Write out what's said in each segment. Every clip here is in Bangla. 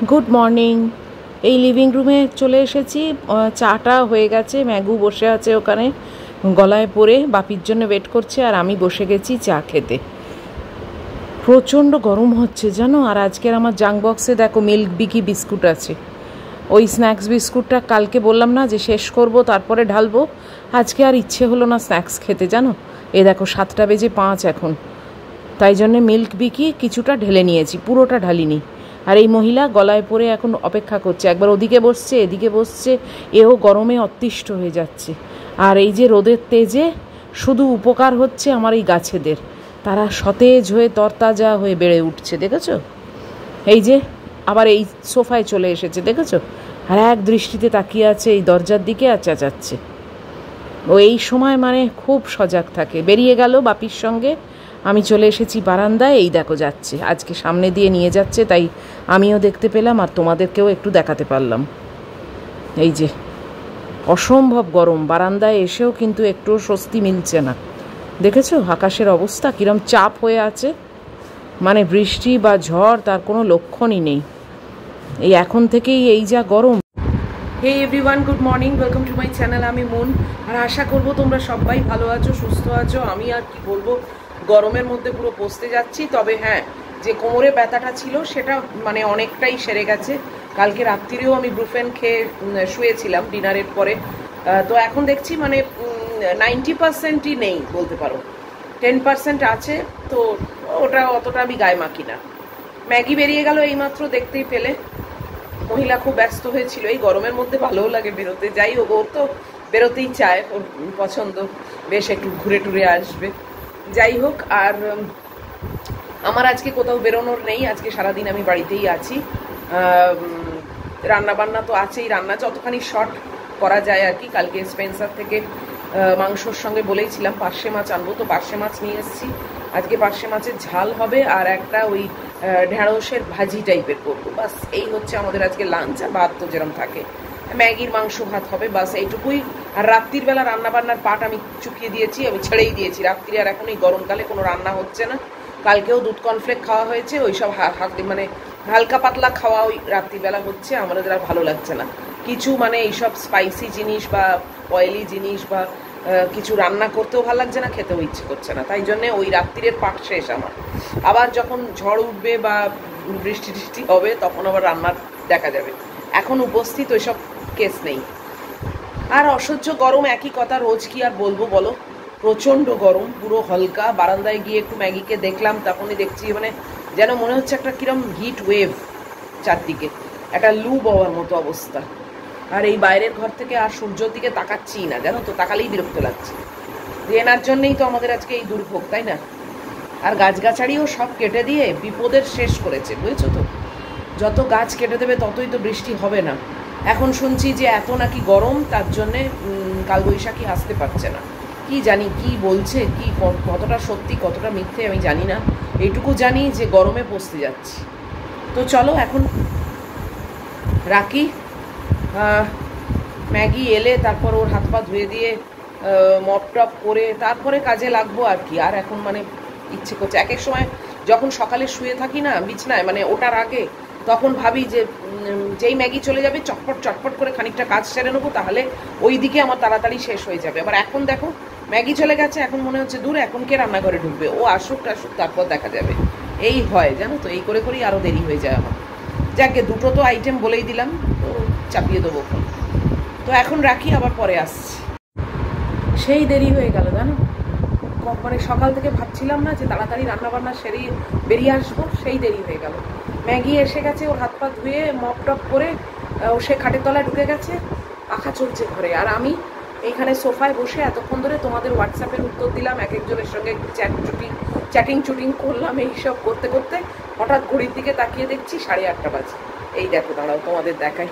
Good morning. এই লিভিং রুমে চলে এসেছি, চাটা হয়ে গেছে, ম্যাগু বসে আছে ওখানে গলায় পরে বাপির জন্য ওয়েট করছে, আর আমি বসে গেছি চা খেতে। প্রচণ্ড গরম হচ্ছে জানো। আর আজকের আমার জাঙ্ক বক্সে দেখো মিল্ক বিকি বিস্কুট আছে। ওই স্ন্যাক্স বিস্কুটটা কালকে বললাম না যে শেষ করব তারপরে ঢালবো, আজকে আর ইচ্ছে হলো না স্ন্যাক্স খেতে জানো। এ দেখো 7:05 এখন, তাই জন্যে মিল্ক বিকি কিছুটা ঢেলে নিয়েছি, পুরোটা ঢালিনি। আর এই মহিলা গলায় পরে এখন অপেক্ষা করছে, একবার ওদিকে বসছে এদিকে বসছে, এও গরমে অতিষ্ঠ হয়ে যাচ্ছে। আর এই যে রোদের তেজে শুধু উপকার হচ্ছে আমার এই গাছেদের, তারা সতেজ হয়ে তরতাজা হয়ে বেড়ে উঠছে, দেখেছো? এই যে আবার এই সোফায় চলে এসেছে, দেখেছো? আর এক দৃষ্টিতে তাকিয়ে আছে এই দরজার দিকে আর চেঁচাচ্ছে। ও এই সময় মানে খুব সজাগ থাকে। বেরিয়ে গেল বাপির সঙ্গে, আমি চলে এসেছি বারান্দায়। এই দেখো যাচ্ছে, আজকে সামনে দিয়ে নিয়ে যাচ্ছে, তাই আমিও দেখতে পেলাম আর তোমাদেরকেও একটু দেখাতে পারলাম। এই যে অসম্ভব গরম, বারান্দায় এসেও কিন্তু একটু স্বস্তি মিলছে না। দেখেছো আকাশের অবস্থা কিরম চাপ হয়ে আছে, মানে বৃষ্টি বা ঝড় তার কোনো লক্ষণই নেই। এই এখন থেকেই এই যা গরম। Hey everyone, good morning, welcome to my channel. আমি মুন, আর আশা করব তোমরা সবাই ভালো আছো, সুস্থ আছো। আমি আর কি বলবো, গরমের মধ্যে পুরো পচতে যাচ্ছি। তবে হ্যাঁ, যে কোমরে ব্যথাটা ছিল সেটা মানে অনেকটাই সেরে গেছে। কালকে রাত্রিরেও আমি ব্রুফেন খেয়ে শুয়েছিলাম ডিনারের পরে। তো এখন দেখছি মানে 90%ই নেই বলতে পারো, 10% আছে। তো ওটা অতটা আমি গায়ে মাখি না। ম্যাগি বেরিয়ে গেল এইমাত্র, দেখতেই পেলে। মহিলা খুব ব্যস্ত হয়েছিল, এই গরমের মধ্যে ভালোও লাগে বেরোতে। যাই হোক, ওর তো বেরোতেই চায়, ওর পছন্দ, বেশ একটু ঘুরে টুরে আসবে। যাই হোক, আর আমার আজকে কোথাও বেরোনোর নেই, আজকে সারাদিন আমি বাড়িতেই আছি। রান্না বান্না তো আছেই, রান্না যতখানি শর্ট করা যায় আর কি। কালকে স্পেন্সার থেকে মাংসর সঙ্গে বলেইছিলাম পার্শে মাছ আনবো, তো পার্শে মাছ নিয়ে এসেছি। আজকে পার্শে মাছের ঝাল হবে, আর একটা ওই ঢেঁড়সের ভাজি টাইপের করবো। বাস এই হচ্ছে আমাদের আজকে লাঞ্চ। আর ভাত তো যেরকম থাকে, ম্যাগির মাংস ভাত হবে, বাস এইটুকুই। আর রাত্রির বেলা রান্না বান্নার পাট আমি চুকিয়ে দিয়েছি, আমি ছেড়েই দিয়েছি রাত্রি। আর এখন এই গরমকালে কোনো রান্না হচ্ছে না। কালকেও দুধ কর্নফ্লেক খাওয়া হয়েছে, ওইসব মানে হালকা পাতলা খাওয়া ওই রাত্রিবেলা হচ্ছে। আমাদের আর ভালো লাগছে না কিছু, মানে এইসব স্পাইসি জিনিস বা অয়েলি জিনিস বা কিছু রান্না করতেও ভালো লাগছে না, খেতেও ইচ্ছে করছে না। তাই জন্যে ওই রাত্রিরের পাট শেষ আমার। আবার যখন ঝড় উঠবে বা বৃষ্টি টিষ্টি হবে তখন আবার রান্নার দেখা যাবে। এখন উপস্থিত ওইসব কেস নেই। আর অসহ্য গরম, একই কথা, রোজ কি আর বলবো বলো। প্রচণ্ড গরম, পুরো হলকা। বারান্দায় গিয়ে একটু ম্যাগিকে দেখলাম, তখনই দেখছি মানে যেন মনে হচ্ছে একটা কিরম হিট ওয়েভ চারদিকে, একটা লু বওয়ার মতো অবস্থা। আর এই বাইরের ঘর থেকে আর সূর্যর দিকে তাকাচ্ছিই না, জানো তো, তাকালেই বিরক্ত লাগছে। এনার জন্যই তো আমাদের আজকে এই দুর্ভোগ, তাই না? আর গাছগাছাড়িও সব কেটে দিয়ে বিপদের শেষ করেছে, বুঝেছো তো। যত গাছ কেটে দেবে ততই তো বৃষ্টি হবে না। এখন শুনছি যে এত নাকি গরম, তার জন্যে কালবৈশাখী আসতে পারছে না। কি জানি কি বলছে, কি কতটা সত্যি কতটা মিথ্যে আমি জানি না। এইটুকু জানি যে গরমে পচতে যাচ্ছি। তো চলো এখন রাখি। ম্যাগি এলে তারপর ওর হাত পা ধুয়ে দিয়ে মপ টপ করে তারপরে কাজে লাগবো আর কি। আর এখন মানে ইচ্ছে করছে, এক এক সময় যখন সকালে শুয়ে থাকি না বিছনায়, মানে ওটার আগে, তখন ভাবি যে যেই ম্যাগি চলে যাবে চটপট চটপট করে খানিকটা কাজ সেরে নেবো, তাহলে ওই দিকে আমার তাড়াতাড়ি শেষ হয়ে যাবে। আবার এখন দেখো ম্যাগি চলে গেছে, এখন মনে হচ্ছে দূর, এখন কে রান্নাঘরে ঢুকবে, ও আসুক টাসুক তারপর দেখা যাবে। এই হয় জানো তো, এই করে করেই আরও দেরি হয়ে যায় আমার। যাকে দুটো তো আইটেম বলেই দিলাম, তো চাপিয়ে দেবো। তো এখন রাখি, আবার পরে আসছি। সেই দেরি হয়ে গেল জানো, মানে সকাল থেকে ভাবছিলাম না যে তাড়াতাড়ি রান্নাবান্না সেরেই বেরিয়ে আসবো, সেই দেরি হয়ে গেল। ম্যাগি এসে গেছে, ওর হাত পা ধুয়ে মপ টপ করে ও সে খাটের তলায় ঢুকে গেছে, পাখা চলছে ঘরে। আর আমি এইখানে সোফায় বসে এতক্ষণ ধরে তোমাদের হোয়াটসঅ্যাপের উত্তর দিলাম, এক একজনের সঙ্গে চ্যাটিং চুটিং করলাম। এইসব করতে করতে হঠাৎ ঘড়ির দিকে তাকিয়ে দেখছি 8:30 বাজে। এই দেখো, দাঁড়াও তোমাদের দেখাই,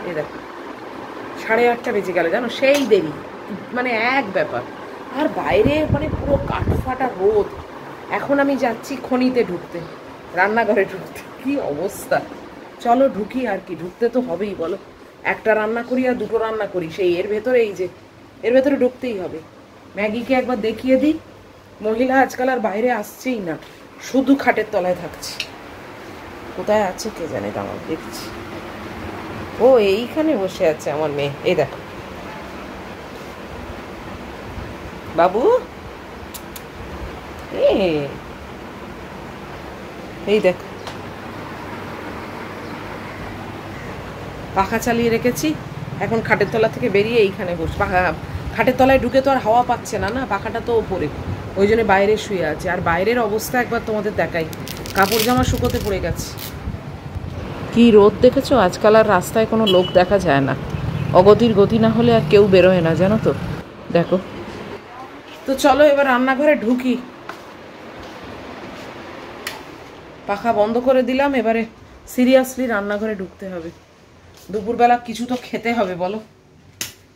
এই দেখো 8:30 বেজে গেল জানো, সেই দেরি, মানে এক ব্যাপার। আর বাইরে মানে পুরো কাঠফাটা রোদ। এখন আমি যাচ্ছি খনিতে ঢুকতে, রান্নাঘরে ঢুকতে, কি অবস্থা। চলো ঢুকি, আর কি, ঢুকতে তো হবেই বলো। একটা রান্না করি আর দুটো রান্না করি, সেই এর ভেতরে, এই যে এর ভেতরে ঢুকতেই হবে। ম্যাগিকে একবার দেখিয়ে দিই, মহিলা আজকাল আর বাইরে আসছেই না, শুধু খাটের তলায় থাকছে। কোথায় আছে কে জানে, আমার দেখছি। ও এইখানে বসে আছে আমার মেয়ে, এই দেখো বাবু, এই দেখো পাখা চালিয়ে রেখেছি, এখন খাটের তলা থেকে বেরিয়ে এইখানে বসে, খাটের তলায় ঢুকে তো আর হাওয়া পাচ্ছে না, না পাখাটা তো ওপরে, ওই জন্য বাইরে শুয়ে আছে। আর বাইরের অবস্থা একবার তোমাদের দেখাই, কাপড় জামা শুকোতে পড়ে গেছে। কি রোদ দেখেছো, আজকাল আর রাস্তায় কোনো লোক দেখা যায় না, অগতির গতি না হলে আর কেউ বেরোয় না জানো তো, দেখো। তো চলো এবার রান্নাঘরে ঢুকি, পাখা বন্ধ করে দিলাম, এবারে সিরিয়াসলি রান্নাঘরে ঢুকতে হবে। দুপুরবেলা কিছু তো খেতে হবে বলো,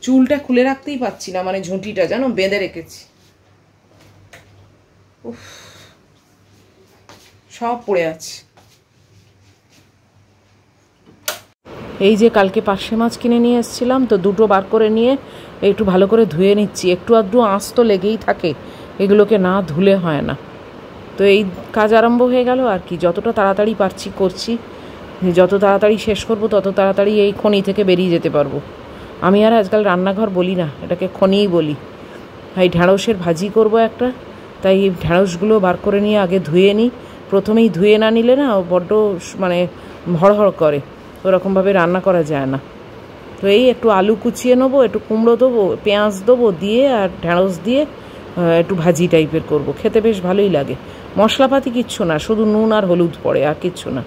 চুলটা খুলে রাখতেই পারছি না, মানে ঝুঁটিটা জানো বেঁধে রেখেছি, উফ সব পড়ে আছে। এই যে কালকে পার্শে মাছ কিনে নিয়ে এসেছিলাম, তো দুটো বার করে নিয়ে একটু ভালো করে ধুয়ে নিচ্ছি, একটু আধটু আঁশ তো লেগেই থাকে, এগুলোকে না ধুলে হয় না। তো এই কাজ আরম্ভ হয়ে গেল আর কি, যতটা তাড়াতাড়ি পারছি করছি, যত তাড়াতাড়ি শেষ করব তত তাড়াতাড়ি এই খনি থেকে বেরিয়ে যেতে পারবো। আমি আর আজকাল রান্নাঘর বলি না, এটাকে খনিই বলি। এই ঢ্যাঁড়সের ভাজি করব একটা, তাই এই ঢ্যাঁড়সগুলো বার করে নিয়ে আগে ধুয়ে নিই, প্রথমেই ধুয়ে না নিলে না বড্ড মানে হড়হড় করে, ওরকমভাবে রান্না করা যায় না। তো এই একটু আলু কুচিয়ে নেবো, একটু কুমড়ো দেবো, পেঁয়াজ দেবো, দিয়ে আর ঢ্যাঁড়স দিয়ে একটু ভাজি টাইপের করব, খেতে বেশ ভালোই লাগে। মশলাপাতি কিচ্ছু না, শুধু নুন আর হলুদ পড়ে, আর কিচ্ছু না।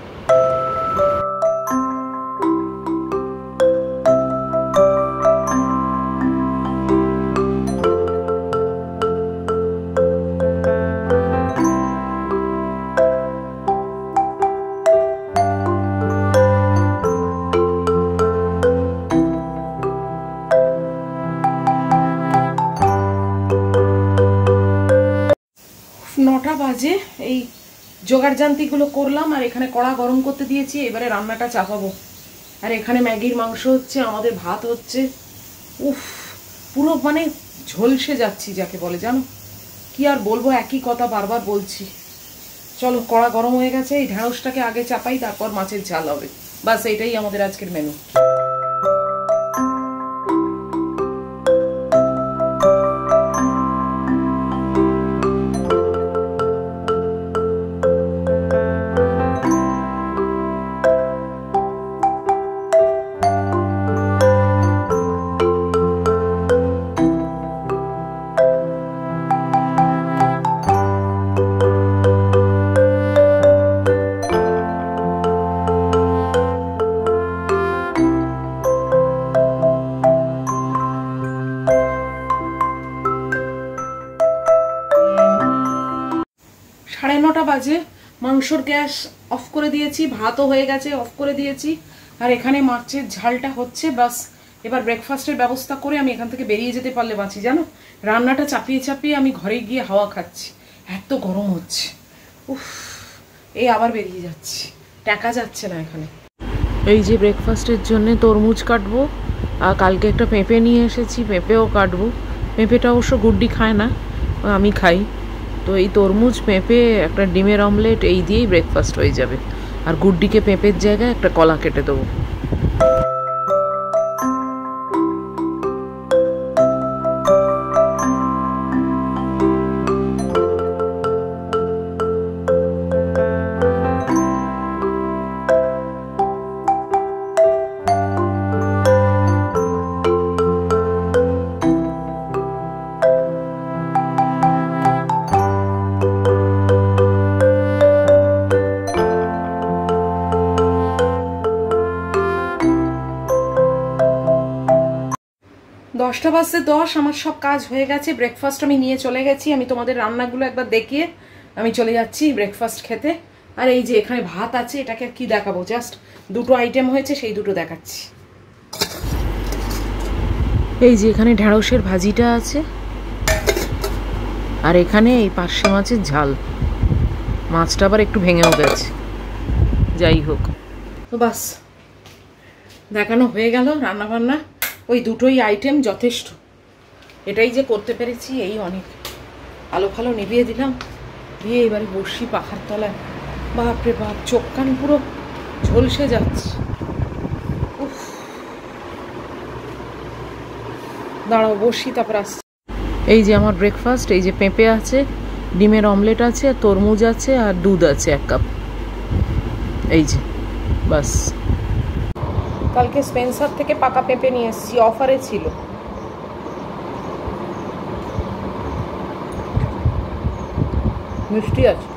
নটা বাজে, এই জোগাড় জান্তিগুলো করলাম, আর এখানে কড়া গরম করতে দিয়েছি, এবারে রান্নাটা চাপাবো। আর এখানে ম্যাগির মাংস হচ্ছে, আমাদের ভাত হচ্ছে, উফ পুরো মানে ঝলসে যাচ্ছি যাকে বলে জানো, কি আর বলবো, একই কথা বারবার বলছি। চলো কড়া গরম হয়ে গেছে, এই ঢ্যাঁড়সটাকে আগে চাপাই, তারপর মাছের ঝাল হবে, বাস এটাই আমাদের আজকের মেনু। সাড়ে নটা বাজে, মাংসর গ্যাস অফ করে দিয়েছি, ভাতও হয়ে গেছে অফ করে দিয়েছি, আর এখানে মাছের ঝালটা হচ্ছে, বাস এবার ব্রেকফাস্টের ব্যবস্থা করে আমি এখান থেকে বেরিয়ে যেতে পারলে বাঁচি জানো। রান্নাটা চাপিয়ে চাপিয়ে আমি ঘরে গিয়ে হাওয়া খাচ্ছি, এত গরম হচ্ছে, উফ এই আবার বেরিয়ে যাচ্ছি, টাকা যাচ্ছে না এখানে। এই যে ব্রেকফাস্টের জন্য তরমুজ কাটবো, আর কালকে একটা পেঁপে নিয়ে এসেছি, পেঁপেও কাটবো। পেঁপেটা অবশ্য গুড্ডি খায় না, আমি খাই। তো এই তরমুজ, পেঁপে, একটা ডিমের অমলেট, এই দিয়েই ব্রেকফাস্ট হয়ে যাবে। আর গুড্ডিকে পেঁপের জায়গায় একটা কলা কেটে দেবো। দশটা বাজতে 10, আমার সব কাজ হয়ে গেছে, ব্রেকফাস্ট আমি নিয়ে চলে গেছি। আমি তোমাদের রান্নাগুলো একবার দেখিয়ে আমি চলে যাচ্ছি ব্রেকফাস্ট খেতে। আর এই যে এখানে ভাত আছে, এটাকে কি দেখাবো, জাস্ট দুটো আইটেম হয়েছে, সেই দুটো দেখাচ্ছি। এই যে এখানে ঢ্যাঁড়সের ভাজিটা আছে, আর এখানে এই পার্শে মাছের ঝাল, মাছটা আবার একটু ভেঙেও গেছে, যাই হোক। তো বাস দেখানো হয়ে গেল রান্না বান্না, ওই দুটোই আইটেম যথেষ্ট, এটাই যে করতে পেরেছি এই অনেক। আলো ফালো নিভিয়ে দিলাম, দিয়ে এবারে বসি পাখার তলায়, বাপরে বাপ, চোখ কান পুরো ঝলসে যাচ্ছে। দাঁড়াও বসি, তারপর আসছি। এই যে আমার ব্রেকফাস্ট, এই যে পেঁপে আছে, ডিমের অমলেট আছে, তরমুজ আছে, আর দুধ আছে 1 কাপ। এই যে বাস। কালকে স্পেন্সার থেকে পাকা পেঁপে নিয়ে এসেছি, অফারে ছিল। মিষ্টি আছে।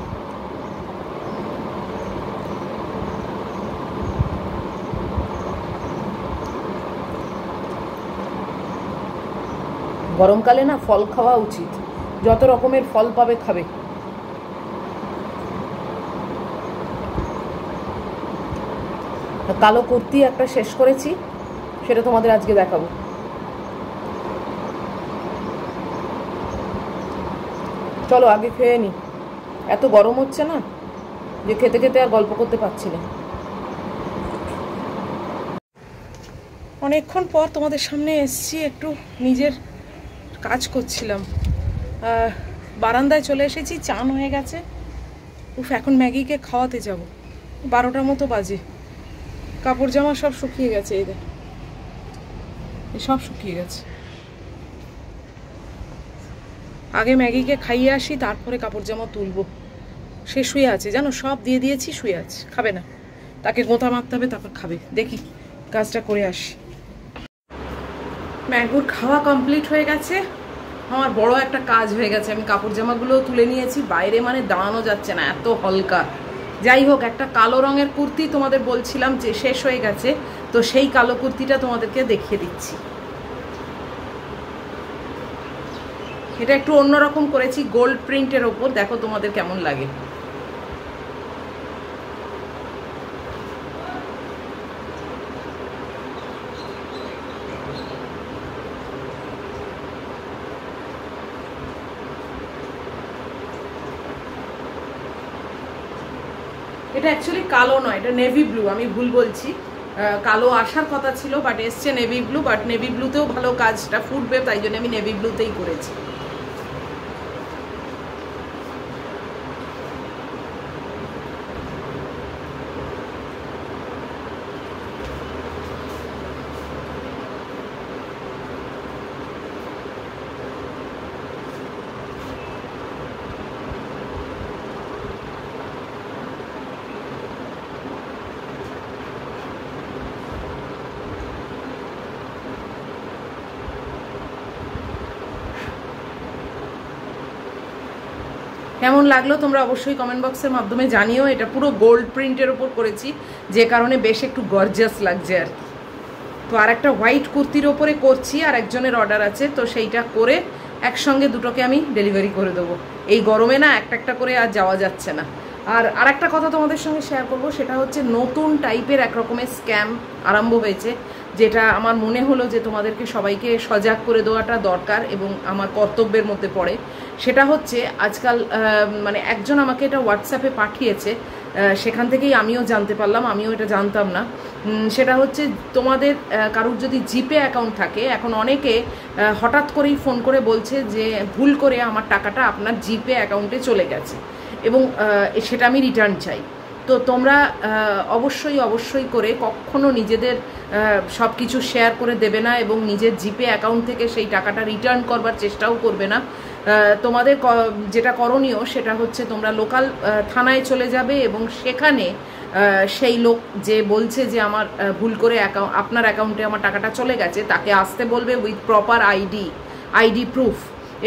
গরমকালে না ফল খাওয়া উচিত, যত রকমের ফল পাবে খাবে। কালো কুর্তি একটা শেষ করেছি, সেটা তোমাদের আজকে দেখাবো। চলো আগে খেয়ে নি, এত গরম হচ্ছে না যে খেতে খেতে আর গল্প করতে পারছি না। অনেকক্ষণ পর তোমাদের সামনে এসছি, একটু নিজের কাজ করছিলাম। বারান্দায় চলে এসেছি, চান হয়ে গেছে। এখন ম্যাগিকে খাওয়াতে যাব, 12টার মতো বাজে। কাপড় জামা সব শুকিয়ে গেছে, এদের সব শুকিয়ে গেছে। আগে ম্যাগিকে খাইয়ে আসি, তারপরে কাপড় জামা তুলবো। সে শুয়ে আছে জানো, সব দিয়ে দিয়েছি, শুয়ে আছে, খাবে না। তাকে গোঁতা মারতে হবে, তারপর খাবে। দেখি কাজটা করে আসি। ম্যাগুর খাওয়া কমপ্লিট হয়ে গেছে। আমার বড় একটা কাজ হয়ে গেছে, আমি কাপড় জামাগুলো তুলে নিয়েছি। বাইরে মানে দাঁড়ানো যাচ্ছে না, এত হালকা। যাই হোক, একটা কালো রঙের কুর্তি তোমাদের বলছিলাম যে শেষ হয়ে গেছে, তো সেই কালো কুর্তিটা তোমাদেরকে দেখিয়ে দিচ্ছি। এটা একটু অন্যরকম করেছি, গোল্ড প্রিন্টের ওপর। দেখো তোমাদের কেমন লাগে। এটা অ্যাকচুয়ালি কালো নয়, এটা নেভি ব্লু। আমি ভুল বলছি, কালো আসার কথা ছিল, বাট এসছে নেভি ব্লু। বাট নেভি ব্লুতেও ভালো কাজটা ফুটবে, তাই জন্য আমি নেভি ব্লুতেই করেছি। কেমন লাগলো তোমরা অবশ্যই কমেন্ট বক্সের মাধ্যমে জানিও। এটা পুরো গোল্ড প্রিন্টের ওপর করেছি, যে কারণে বেশ একটু গর্জিয়াস লাগছে আর কি। তো আর একটা হোয়াইট কুর্তির ওপরে করছি, আর একজনের অর্ডার আছে, তো সেইটা করে একসঙ্গে দুটোকে আমি ডেলিভারি করে দেবো। এই গরমে না একটা একটা করে আর যাওয়া যাচ্ছে না। আর একটা কথা তোমাদের সঙ্গে শেয়ার করবো, সেটা হচ্ছে নতুন টাইপের এক রকমের স্ক্যাম আরম্ভ হয়েছে, যেটা আমার মনে হলো যে তোমাদেরকে সবাইকে সজাগ করে দেওয়াটা দরকার এবং আমার কর্তব্যের মধ্যে পড়ে। সেটা হচ্ছে আজকাল মানে একজন আমাকে এটা হোয়াটসঅ্যাপে পাঠিয়েছে, সেখান থেকেই আমিও জানতে পারলাম, আমিও এটা জানতাম না। সেটা হচ্ছে তোমাদের কারুর যদি জিপে অ্যাকাউন্ট থাকে, এখন অনেকে হঠাৎ করেই ফোন করে বলছে যে ভুল করে আমার টাকাটা আপনার জিপে অ্যাকাউন্টে চলে গেছে এবং সেটা আমি রিটার্ন চাই। তো তোমরা অবশ্যই করে কখনো নিজেদের সব কিছু শেয়ার করে দেবে না এবং নিজের জিপে অ্যাকাউন্ট থেকে সেই টাকাটা রিটার্ন করবার চেষ্টাও করবে না। তোমাদের যেটা করণীয় সেটা হচ্ছে তোমরা লোকাল থানায় চলে যাবে এবং সেখানে সেই লোক যে বলছে যে আমার ভুল করে আপনার অ্যাকাউন্টে আমার টাকাটা চলে গেছে, তাকে আসতে বলবে উইথ প্রপার আইডি প্রুফ।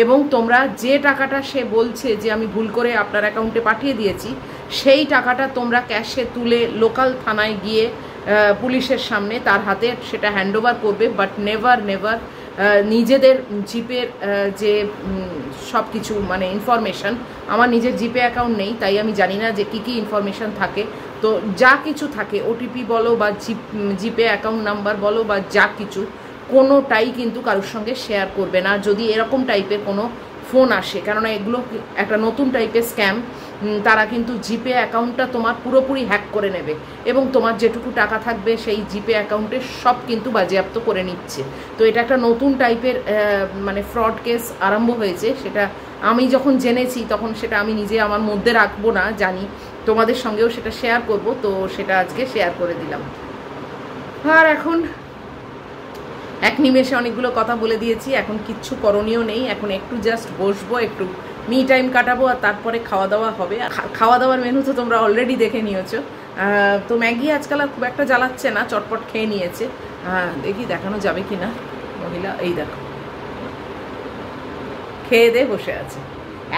এবং তোমরা যে টাকাটা সে বলছে যে আমি ভুল করে আপনার অ্যাকাউন্টে পাঠিয়ে দিয়েছি, সেই টাকাটা তোমরা ক্যাশে তুলে লোকাল থানায় গিয়ে পুলিশের সামনে তার হাতে সেটা হ্যান্ডওভার করবে। বাট নেভার নিজেদের জিপের যে সব কিছু মানে ইনফরমেশান, আমার নিজের জিপে অ্যাকাউন্ট নেই, তাই আমি জানি না যে কী কী ইনফরমেশান থাকে। তো যা কিছু থাকে, ওটিপি বলো বা জিপে অ্যাকাউন্ট নাম্বার বলো বা যা কিছু, কোনোটাই কিন্তু কারোর সঙ্গে শেয়ার করবে না যদি এরকম টাইপের কোনো ফোন আসে। কেননা এগুলো একটা নতুন টাইপের স্ক্যাম। তারা কিন্তু জিপে অ্যাকাউন্টটা তোমার পুরোপুরি হ্যাক করে নেবে এবং তোমার যেটুকু টাকা থাকবে সেই জিপে অ্যাকাউন্টে সব কিন্তু বাজেয়াপ্ত করে নিচ্ছে। তো এটা একটা নতুন টাইপের মানে ফ্রড কেস আরম্ভ হয়েছে। সেটা আমি যখন জেনেছি তখন সেটা আমি নিজে আমার মধ্যে রাখবো না, জানি, তোমাদের সঙ্গেও সেটা শেয়ার করব, তো সেটা আজকে শেয়ার করে দিলাম। আর এখন এক নিমেষে অনেকগুলো কথা বলে দিয়েছি, এখন কিচ্ছু করণীয় নেই, এখন একটু জাস্ট বসবো, একটু মি টাইম কাটাবো, আর তারপরে খাওয়া দাওয়া হবে। খাওয়া দাওয়ার মেনু তো তোমরা অলরেডি দেখে নিয়েছো। তো ম্যাগি আজকাল আর খুব একটা জ্বালাচ্ছে না, চটপট খেয়ে নিয়েছে। দেখি দেখানো যাবে কি না। মহিলা এই দেখো খেয়ে দিয়ে বসে আছে,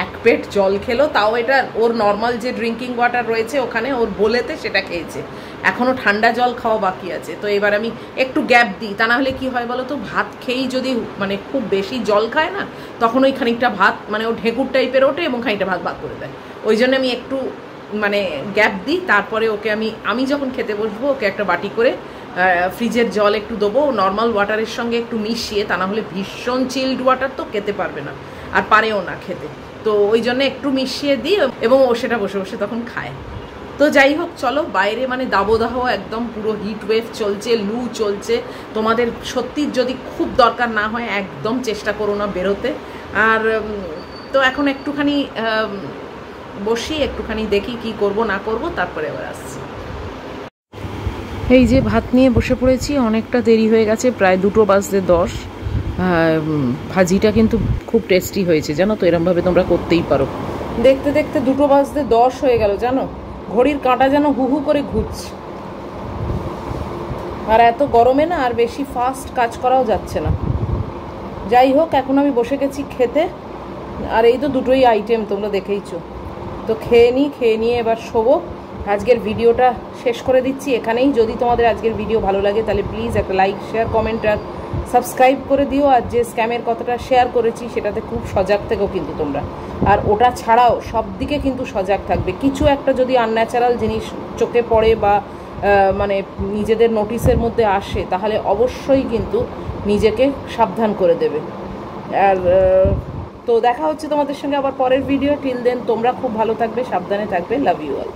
এক পেট জল খেলো, তাও এটা ওর নর্মাল যে ড্রিঙ্কিং ওয়াটার রয়েছে ওখানে ওর বোলেতে সেটা খেয়েছে, এখনও ঠান্ডা জল খাওয়া বাকি আছে। তো এবার আমি একটু গ্যাপ দিই, তা না হলে কী হয় বলো তো, ভাত খেয়েই যদি মানে খুব বেশি জল খায় না, তখন ওই খানিকটা ভাত মানে ও ঢেকুর টাইপের ওঠে এবং খানিকটা ভাত বাদ করে দেয়। ওই জন্য আমি একটু মানে গ্যাপ দিই, তারপরে ওকে আমি যখন খেতে বসবো ওকে একটা বাটি করে ফ্রিজের জল একটু দেবো নর্মাল ওয়াটারের সঙ্গে একটু মিশিয়ে, তা না হলে ভীষণ চিল্ড ওয়াটার তো খেতে পারবে না, আর পারেও না খেতে। তো ওই জন্য একটু মিশিয়ে দিই এবং ও সেটা বসে বসে তখন খায়। তো যাই হোক, চলো, বাইরে মানে দাবদাহ একদম পুরো হিট ওয়েভ চলছে, লু চলছে। তোমাদের সত্যি যদি খুব দরকার না হয় একদম চেষ্টা করো না বেরোতে। আর তো এখন একটুখানি বসি, একটুখানি দেখি কি করব না করব, তারপরে আবার আসছি। এই যে ভাত নিয়ে বসে পড়েছি, অনেকটা দেরি হয়ে গেছে, প্রায় 2:10। ভাজিটা কিন্তু খুব টেস্টি হয়েছে জানো তো, এরমভাবে তোমরা করতেই পারো। দেখতে দেখতে 2:10 হয়ে গেল জানো, ঘড়ির কাঁটা যেন হু হু করে ঘুরছে। আর এত গরমে না আর বেশি ফাস্ট কাজ করাও যাচ্ছে না। যাই হোক, এখন আমি বসে গেছি খেতে, আর এই তো দুটোই আইটেম তোমরা দেখেইছো। তো খেয়ে নিয়ে এবার শোবো। আজকের ভিডিওটা শেষ করে দিচ্ছি এখানেই। যদি তোমাদের আজকের ভিডিও ভালো লাগে তাহলে প্লিজ একটা লাইক, শেয়ার, কমেন্ট আর সাবস্ক্রাইব করে দিও। আর যে স্ক্যামের কথাটা শেয়ার করেছি সেটাতে খুব সজাগ থেকো কিন্তু তোমরা। আর ওটা ছাড়াও সব দিকে কিন্তু সজাগ থাকবে। কিছু একটা যদি আনন্যাচারাল জিনিস চোখে পড়ে বা মানে নিজেদের নোটিসের মধ্যে আসে, তাহলে অবশ্যই কিন্তু নিজেকে সাবধান করে দেবে। আর তো দেখা হচ্ছে তোমাদের সঙ্গে আবার পরের ভিডিও। টিল দেন তোমরা খুব ভালো থাকবে, সাবধানে থাকবে। Love you all.